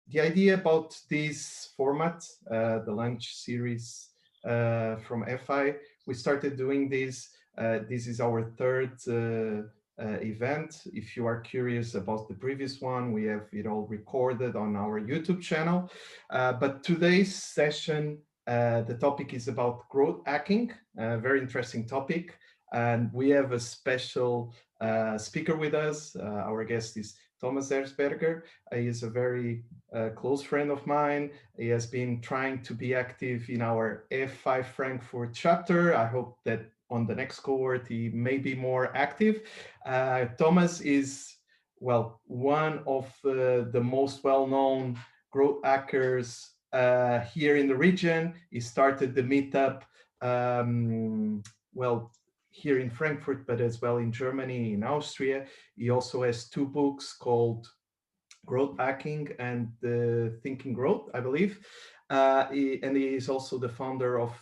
The idea about this format, the lunch series from FI, we started doing this. This is our third event. If you are curious about the previous one, we have it all recorded on our YouTube channel. But today's session, the topic is about growth hacking, a very interesting topic. And we have a special speaker with us. Our guest is Tomas Herzberger. He is a very close friend of mine. He has been trying to be active in our F5 Frankfurt chapter. I hope that on the next cohort he may be more active. Thomas is, well, one of the most well-known growth hackers here in the region. He started the meetup, well, here in Frankfurt, but as well in Germany, in Austria. He also has two books called Growth Hacking and Thinking Growth, I believe. And he is also the founder of,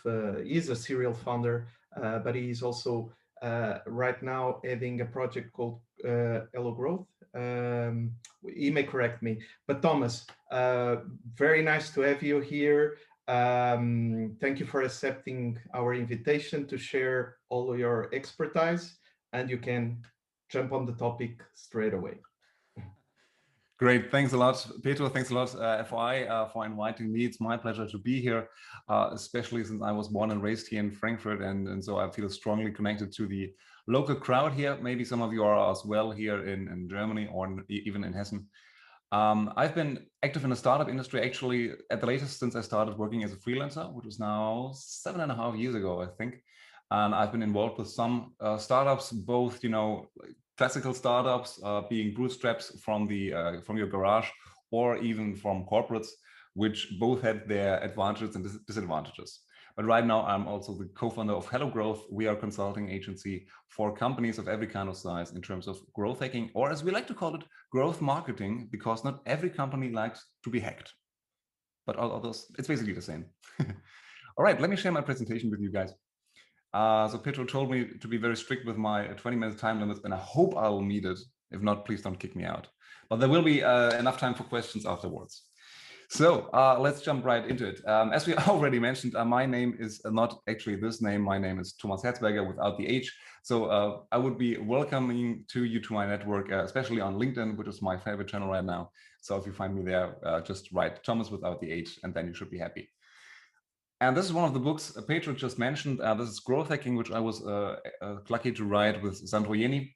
he is a serial founder, but he is also right now heading a project called Hello Growth. He may correct me, but Thomas, very nice to have you here. Thank you for accepting our invitation to share all of your expertise, and you can jump on the topic straight away. Great. Thanks a lot, Pedro. Thanks a lot, FI, for inviting me. It's my pleasure to be here, especially since I was born and raised here in Frankfurt. And so I feel strongly connected to the local crowd here. Maybe some of you are as well here in Germany or even in Hessen. I've been active in the startup industry actually at the latest since I started working as a freelancer, which was now 7.5 years ago, I think. And I've been involved with some startups, both, classical startups being bootstraps from your garage, or even from corporates, which both had their advantages and disadvantages. But right now, I'm also the co-founder of Hello Growth. We are a consulting agency for companies of every kind of size in terms of growth hacking, or as we like to call it, growth marketing, because not every company likes to be hacked. But all others, it's basically the same. All right, let me share my presentation with you guys. So Pedro told me to be very strict with my 20-minute time limit, and I hope I'll meet it. If not, please don't kick me out. But there will be enough time for questions afterwards. So let's jump right into it. As we already mentioned, my name is not actually this name. My name is Tomas Herzberger without the H. So I would be welcoming you to my network, especially on LinkedIn, which is my favorite channel right now. So if you find me there, just write Thomas without the H, and then you should be happy. And this is one of the books Pedro just mentioned. This is Growth Hacking, which I was lucky to write with Sandro Jeni.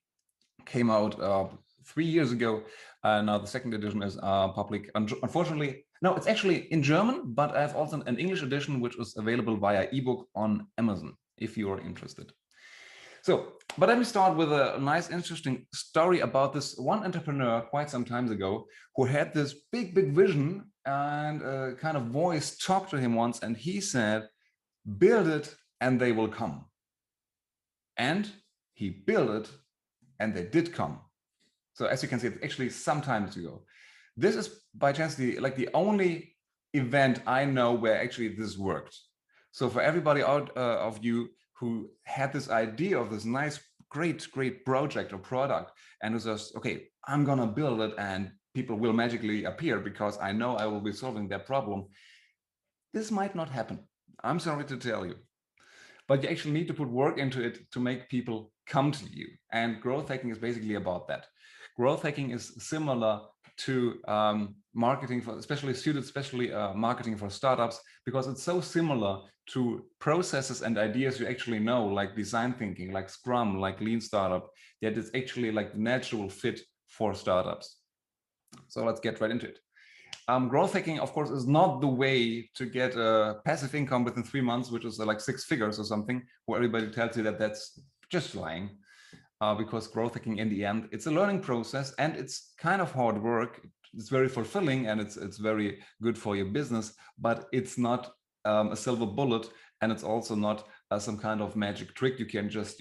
Came out 3 years ago. Now the second edition is public. Unfortunately, no, it's actually in German, but I have also an English edition, which is available via ebook on Amazon, if you are interested. So, but let me start with a nice, interesting story about this one entrepreneur quite some time ago who had this big vision, and a kind of voice talked to him once, and he said, build it and they will come. And he built it and they did come. So as you can see, it's actually some time ago. This is by chance the only event I know where actually this worked. So for everybody out of you who had this idea of this nice, great project or product, and who says, okay, I'm gonna build it and people will magically appear because I know I will be solving their problem. This might not happen. I'm sorry to tell you. But you actually need to put work into it to make people come to you. And growth hacking is basically about that. Growth hacking is similar to marketing for, especially marketing for startups, because it's so similar to processes and ideas you actually know, like design thinking, like Scrum, like Lean Startup, that it's actually like the natural fit for startups. So let's get right into it. Growth hacking, of course, is not the way to get a passive income within 3 months, which is like 6 figures or something, where everybody tells you that that's just lying. Because growth hacking, in the end, it's a learning process and it's kind of hard work. It's very fulfilling and it's very good for your business, but it's not a silver bullet, and it's also not some kind of magic trick you can just,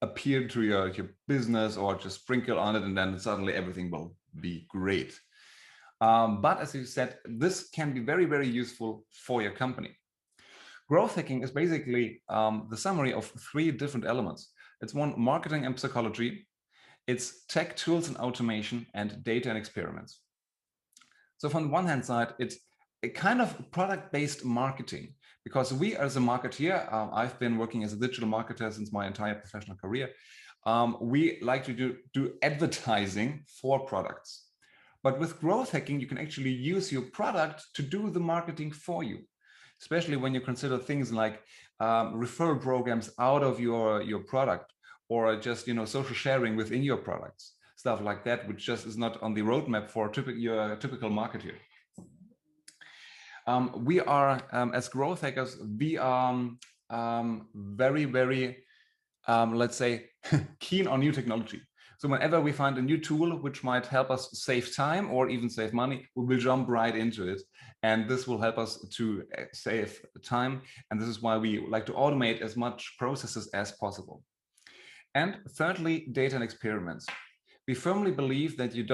appear to your business or just sprinkle on it and then suddenly everything will be great. But as you said, this can be very, very useful for your company. Growth hacking is basically the summary of 3 different elements. It's one, marketing and psychology. It's tech, tools and automation, and data and experiments. So from the one hand side, it's a kind of product-based marketing, because we as a marketeer, I've been working as a digital marketer since my entire professional career. We like to do advertising for products. But with growth hacking, you can actually use your product to do the marketing for you, especially when you consider things like referral programs out of your product, or just social sharing within your products, stuff like that, which just is not on the roadmap for your typical marketer. We are, as growth hackers, we are very, very, let's say, keen on new technology. So whenever we find a new tool which might help us save time or even save money, we will jump right into it. And this will help us to save time. And this is why we like to automate as much processes as possible. And thirdly, data and experiments. We firmly believe that you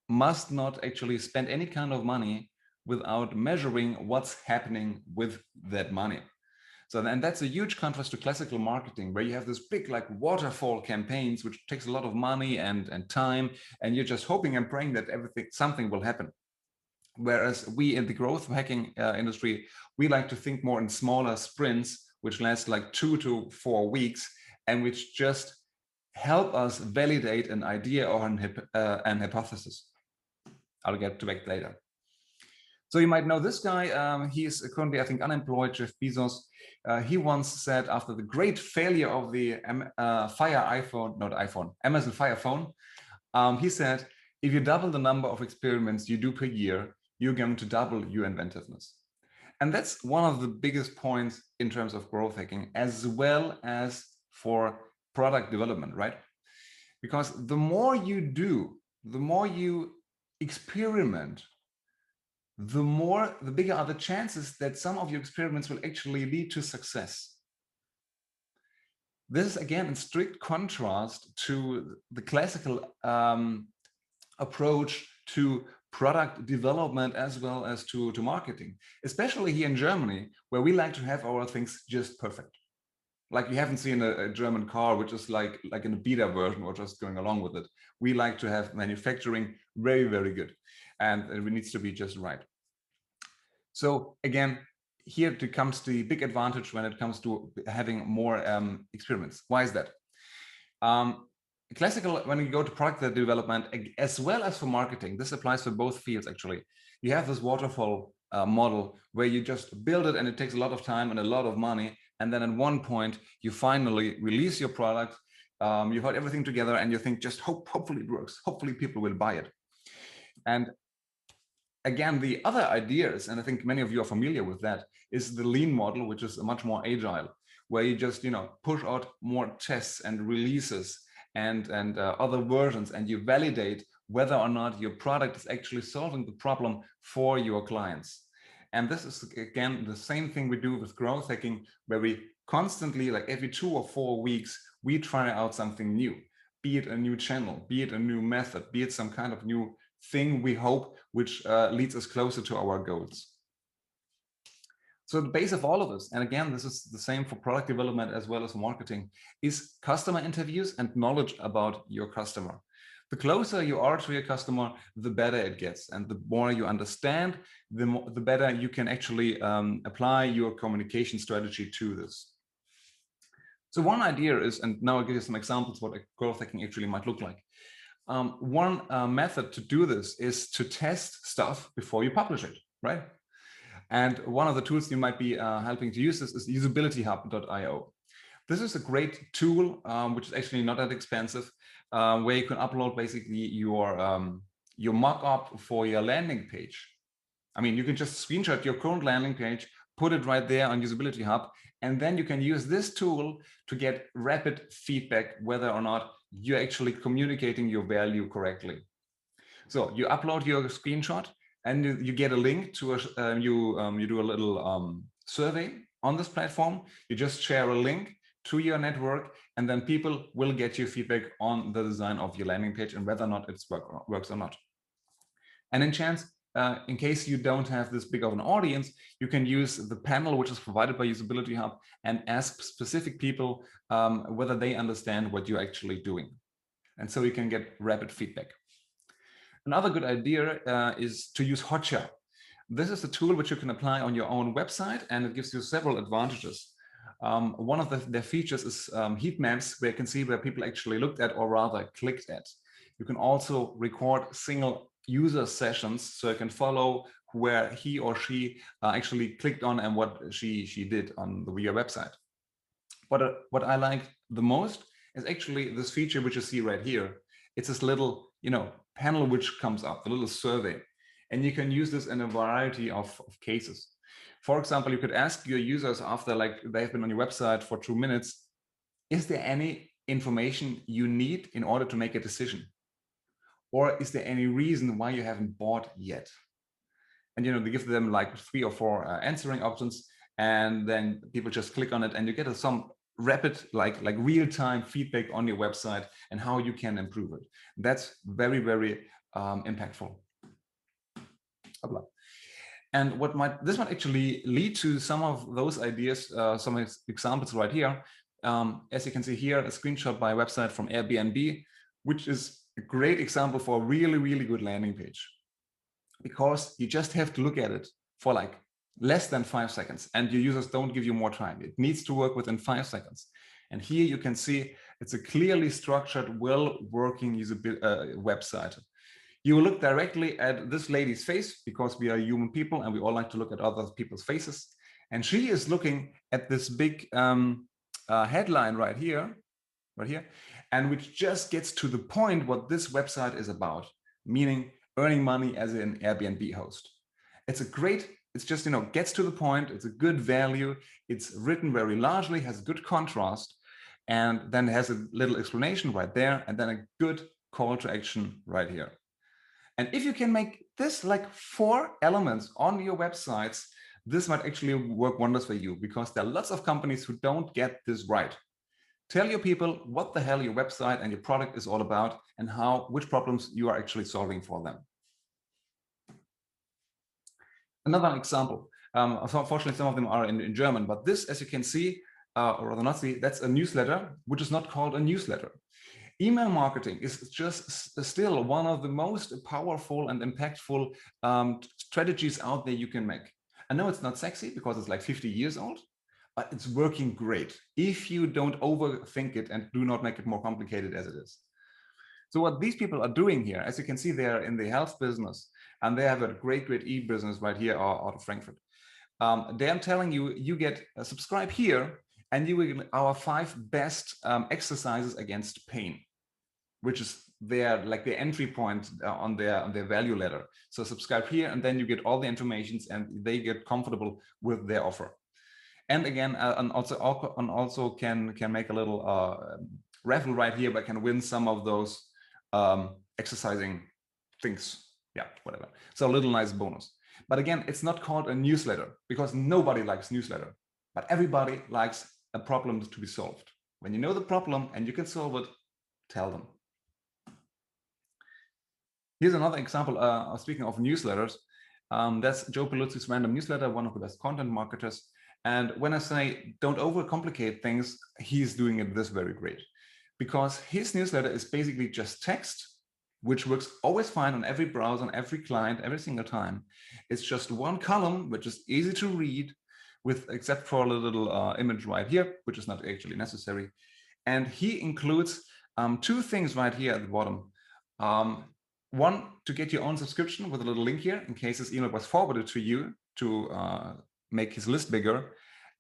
must not actually spend any kind of money without measuring what's happening with that money. So, and that's a huge contrast to classical marketing, where you have this big like waterfall campaigns, which takes a lot of money and time, and you're just hoping and praying that something will happen. Whereas we in the growth hacking industry, we like to think more in smaller sprints, which last like 2 to 4 weeks, and which just help us validate an idea or an hypothesis. I'll get to that later. So you might know this guy. He is currently, I think, unemployed, Jeff Bezos. He once said, after the great failure of the Amazon Fire phone, he said, if you double the number of experiments you do per year, you're going to double your inventiveness. And that's one of the biggest points in terms of growth hacking, as well as for product development, right? Because the more you do, the more you experiment, the bigger are the chances that some of your experiments will actually lead to success. This is again in strict contrast to the classical approach to product development as well as to marketing, especially here in Germany, where we like to have our things just perfect. Like you haven't seen a German car which is like in a beta version or just going along with it. We like to have manufacturing very, very good, and it needs to be just right. So again, here comes the big advantage when it comes to having more experiments. Why is that? Classical, when you go to product development, as well as for marketing, this applies for both fields actually. You have this waterfall model where you just build it and it takes a lot of time and a lot of money. And then at one point, you finally release your product. You put everything together and you think just hopefully it works. Hopefully people will buy it. And again, the other ideas, and I think many of you are familiar with that, is the lean model, which is much more agile, where you just push out more tests and releases and other versions, and you validate whether or not your product is actually solving the problem for your clients. And this is again the same thing we do with growth hacking, where we constantly, like every 2 or 4 weeks, we try out something new, be it a new channel, be it a new method, be it some kind of new thing we hope which leads us closer to our goals. So the base of all of this, and again, this is the same for product development as well as marketing, is customer interviews and knowledge about your customer. The closer you are to your customer, the better it gets. And the more you understand, the better you can actually apply your communication strategy to this. So one idea is, and now I'll give you some examples what growth hacking actually might look like. One method to do this is to test stuff before you publish it, right? And one of the tools you might be helping to use this is usabilityhub.io. This is a great tool, which is actually not that expensive, where you can upload basically your mock-up for your landing page. I mean, you can just screenshot your current landing page, put it right there on Usability Hub, and then you can use this tool to get rapid feedback whether or not you're actually communicating your value correctly. So you upload your screenshot and you get a link to you do a little survey on this platform. You just share a link to your network, and then people will get your feedback on the design of your landing page and whether or not it works or not. And in case you don't have this big of an audience, you can use the panel which is provided by Usability Hub and ask specific people whether they understand what you're actually doing. And so you can get rapid feedback. Another good idea is to use Hotjar. This is a tool which you can apply on your own website, and it gives you several advantages. One of their features is heat maps, where you can see where people actually looked at or rather clicked at. You can also record single user sessions, so you can follow where he or she actually clicked on and what she did on your website. What I like the most is actually this feature which you see right here. It's this little, panel which comes up, a little survey, and you can use this in a variety of cases. For example, you could ask your users after they've been on your website for 2 minutes, is there any information you need in order to make a decision? Or is there any reason why you haven't bought yet? And they give them like 3 or 4 answering options, and then people just click on it, and you get some rapid like real-time feedback on your website and how you can improve it. That's very, very impactful. And this might actually lead to some of those ideas, some examples right here. As you can see here, a screenshot by a website from Airbnb, which is a great example for a really, really good landing page, because you just have to look at it for like less than 5 seconds, and your users don't give you more time. It needs to work within 5 seconds. And here you can see it's a clearly structured, well-working website. You will look directly at this lady's face, because we are human people and we all like to look at other people's faces. And she is looking at this big headline right here, and which just gets to the point what this website is about, meaning earning money as an Airbnb host. It's just, gets to the point. It's a good value. It's written very largely, has good contrast, and then has a little explanation right there, and then a good call to action right here. And if you can make this like 4 elements on your websites, this might actually work wonders for you, because there are lots of companies who don't get this right. Tell your people what the hell your website and your product is all about, and which problems you are actually solving for them. Another example, unfortunately, some of them are in German, but this, as you can see, or rather not see, that's a newsletter, which is not called a newsletter. Email marketing is just still one of the most powerful and impactful strategies out there you can make. I know it's not sexy because it's like 50 years old, but it's working great if you don't overthink it and do not make it more complicated as it is. So what these people are doing here, as you can see, they're in the health business, and they have a great e-business right here out of Frankfurt. They are telling you, you get subscribe here, and you will get our 5 best exercises against pain, which is their entry point on their value ladder. So subscribe here, and then you get all the information, and they get comfortable with their offer. And again, and also can make a little raffle right here, but can win some of those exercising things. Yeah, whatever. So a little nice bonus. But again, it's not called a newsletter, because nobody likes newsletter, but everybody likes a problem to be solved. When you know the problem and you can solve it, tell them. Here's another example. Speaking of newsletters, that's Joe Peluzzi's random newsletter, one of the best content marketers. And when I say don't overcomplicate things, he's doing it this very great, because his newsletter is basically just text, which works always fine on every browser, on every client, every single time. It's just one column, which is easy to read, except for a little image right here, which is not actually necessary. And he includes 2 things right here at the bottom. One, to get your own subscription with a little link here in case his email was forwarded to you to make his list bigger,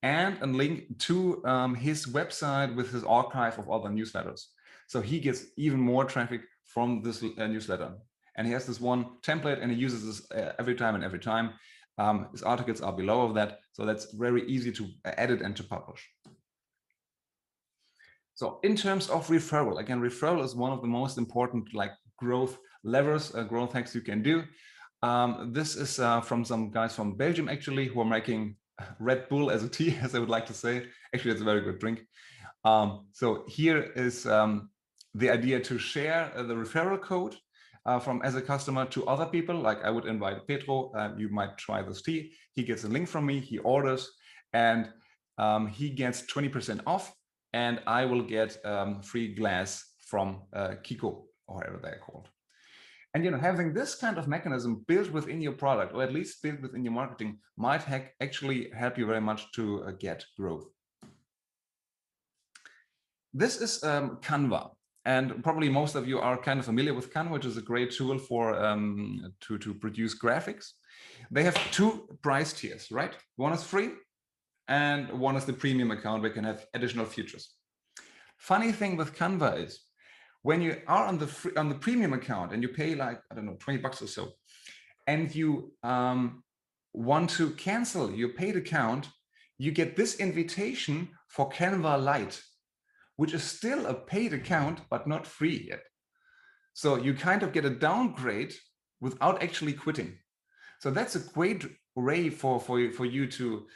and a link to his website with his archive of other newsletters. So he gets even more traffic from this newsletter. And he has this one template, and he uses this every time. His articles are below of that, so that's very easy to edit and to publish. So in terms of referral, again, referral is one of the most important growth levers, growth hacks you can do. This is from some guys from Belgium, actually, who are making Red Bull as a tea, as I would like to say. Actually, it's a very good drink. So here is the idea to share the referral code as a customer to other people. Like I would invite Pedro, you might try this tea. He gets a link from me, he orders, and he gets 20% off, and I will get free glass from Kiko, or whatever they're called. And having this kind of mechanism built within your product, or at least built within your marketing, might actually help you very much to get growth. This is Canva, and probably most of you are kind of familiar with Canva, which is a great tool for to produce graphics. They have two price tiers, right? One is free, and one is the premium account where you can have additional features. Funny thing with Canva is, when you are on the premium account and you pay like, I don't know, 20 bucks or so, and you want to cancel your paid account, you get this invitation for Canva Lite, which is still a paid account, but not free yet. So you kind of get a downgrade without actually quitting. So that's a great way for you to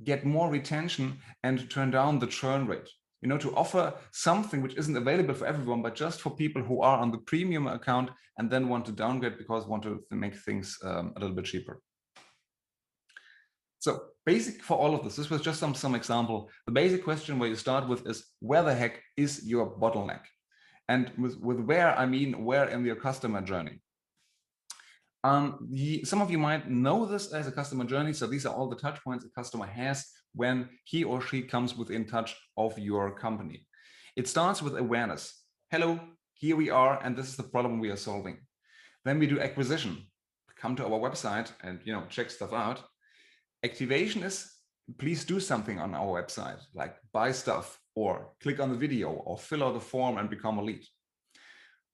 get more retention and turn down the churn rate. To offer something which isn't available for everyone, but just for people who are on the premium account and then want to downgrade because want to make things a little bit cheaper. So basic for all of this was just some example. The basic question where you start with is, where the heck is your bottleneck? And with where, I mean, where in your customer journey? Some of you might know this as a customer journey. So these are all the touch points a customer has when he or she comes within touch of your company. It starts with awareness. Hello, here we are, and this is the problem we are solving. Then we do acquisition. Come to our website and check stuff out. Activation is, please do something on our website, like buy stuff or click on the video or fill out the form and become a lead.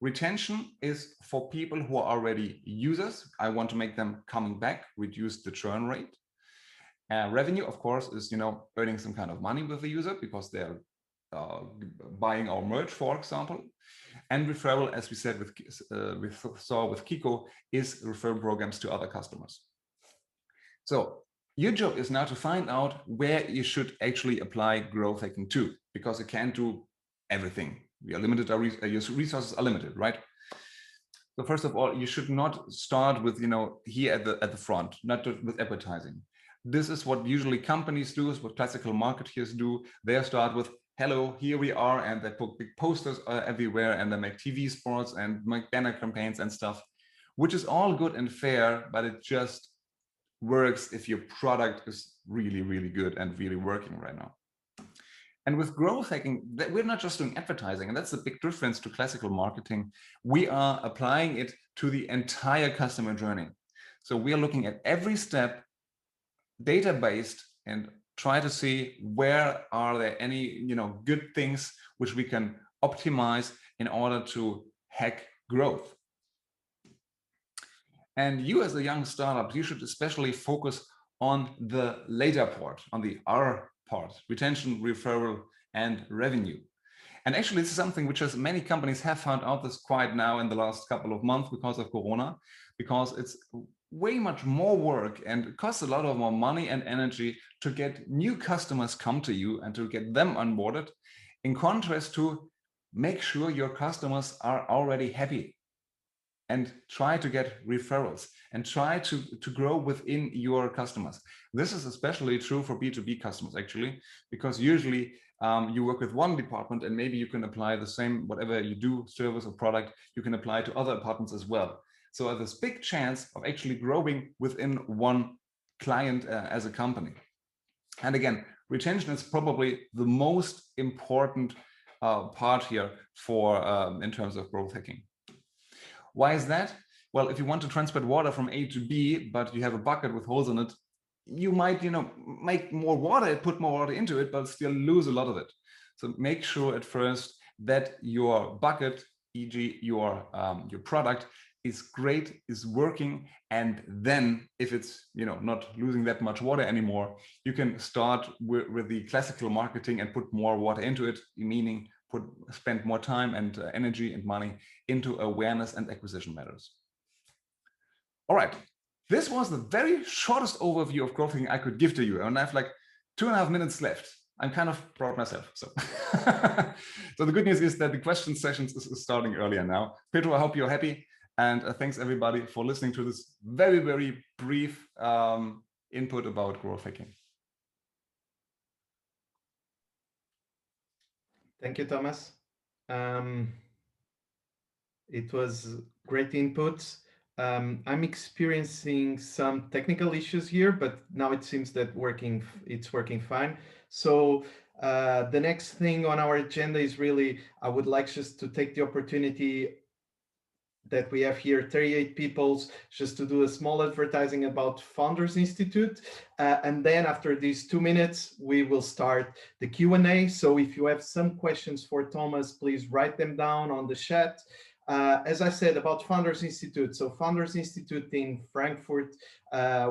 Retention is for people who are already users. I want to make them coming back, reduce the churn rate. Revenue, of course, is earning some kind of money with the user because they're buying our merch, for example. And referral, as we said we saw with Kiko, is referral programs to other customers. So your job is now to find out where you should actually apply growth hacking to, because you can't do everything. We are limited, your resources are limited, right? So first of all, you should not start with, here at the front, not with advertising. This is what usually companies do, is what classical marketers do. They start with, hello, here we are, and they put big posters everywhere, and they make TV spots and make banner campaigns and stuff, which is all good and fair, but it just works if your product is really, really good and really working right now. And with growth hacking, we're not just doing advertising, and that's the big difference to classical marketing. We are applying it to the entire customer journey. So we are looking at every step, data-based, and try to see where are there any good things which we can optimize in order to hack growth. And you as a young startup, you should especially focus on the later part, on the R part, retention, referral, and revenue. And actually, this is something which many companies have found out this quite now in the last couple of months because of Corona, because it's way much more work and it costs a lot of more money and energy to get new customers come to you and to get them onboarded, in contrast to make sure your customers are already happy and try to get referrals and try to grow within your customers. This is especially true for B2B customers, actually, because usually you work with one department and maybe you can apply the same, whatever you do, service or product, you can apply to other departments as well. So there's a big chance of actually growing within one client as a company. And again, retention is probably the most important part here for in terms of growth hacking. Why is that? Well, if you want to transport water from A to B, but you have a bucket with holes in it, you might, make more water, put more water into it, but still lose a lot of it. So make sure at first that your bucket, e.g. your product, is great, is working, and then if it's not losing that much water anymore, you can start with the classical marketing and put more water into it, meaning spend more time and energy and money into awareness and acquisition matters. All right, this was the very shortest overview of growth hacking I could give to you, and I have like 2.5 minutes left. I'm kind of proud of myself. So, so the good news is that the question sessions is starting earlier now. Pedro, I hope you're happy, and thanks everybody for listening to this very, very brief input about growth hacking. Thank you, Thomas. It was great input. I'm experiencing some technical issues here, but now it seems that it's working fine. So the next thing on our agenda is really, I would like just to take the opportunity that we have here 38 people just to do a small advertising about Founders Institute, and then after these 2 minutes we will start the Q&A. So if you have some questions for Thomas, please write them down on the chat. As I said about Founders Institute, so Founders Institute in Frankfurt,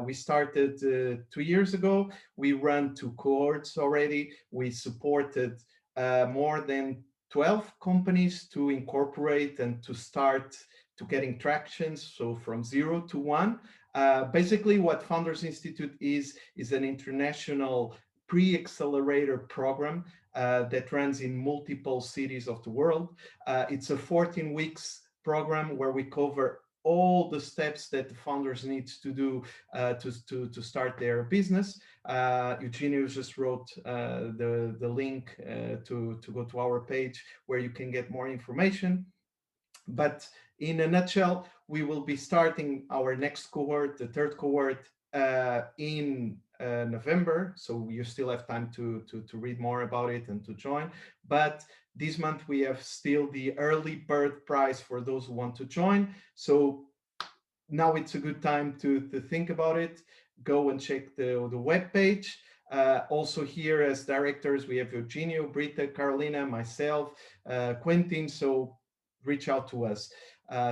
we started 2 years ago. We run 2 cohorts already. We supported more than 12 companies to incorporate and to start to getting traction, so from 0 to 1. Basically, what Founders Institute is an international pre-accelerator program that runs in multiple cities of the world. It's a 14 weeks program where we cover all the steps that the founders need to do to start their business. Eugenio just wrote the link to go to our page where you can get more information. But in a nutshell, we will be starting our next cohort, the 3rd cohort, in November. So you still have time to read more about it and to join. But this month we have still the early bird prize for those who want to join. So now it's a good time to think about it. Go and check the web page. Also here as directors, we have Eugenio, Britta, Carolina, myself, Quentin. So reach out to us.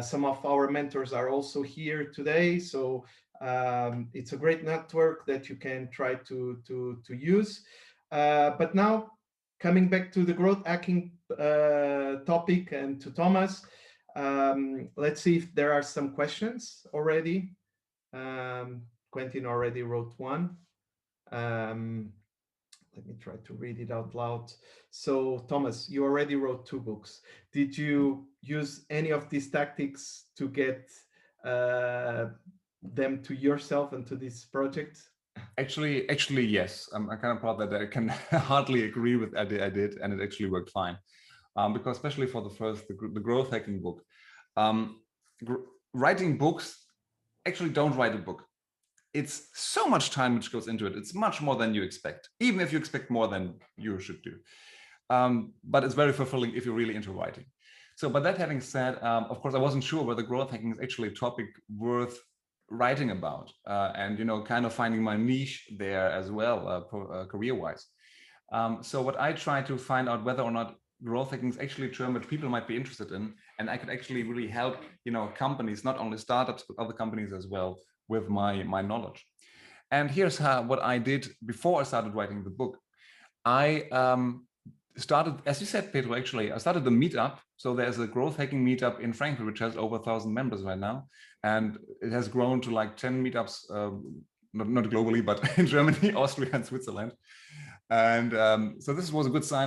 Some of our mentors are also here today. So it's a great network that you can try to use. But now, coming back to the growth hacking topic and to Thomas, let's see if there are some questions already. Quentin already wrote one. Let me try to read it out loud. So Thomas, you already wrote 2 books. Did you use any of these tactics to get them to yourself and to this project? Actually, yes. I'm kind of proud that I can hardly agree with I did, and it actually worked fine. Because especially for the growth hacking book, writing books, actually don't write a book. It's so much time which goes into it. It's much more than you expect, even if you expect more than you should do. But it's very fulfilling if you're really into writing. So, but that having said, of course, I wasn't sure whether growth hacking is actually a topic worth writing about, and kind of finding my niche there as well, career-wise. So what I try to find out whether or not growth hacking is actually a term which people might be interested in, and I could actually really help companies, not only startups but other companies as well, with my knowledge. And here's what I did before I started writing the book. I started, as you said, Pedro, actually, I started the meetup. So there's a growth hacking meetup in Frankfurt, which has over 1,000 members right now. And it has grown to like 10 meetups, not globally, but in Germany, Austria, and Switzerland. And so this was a good sign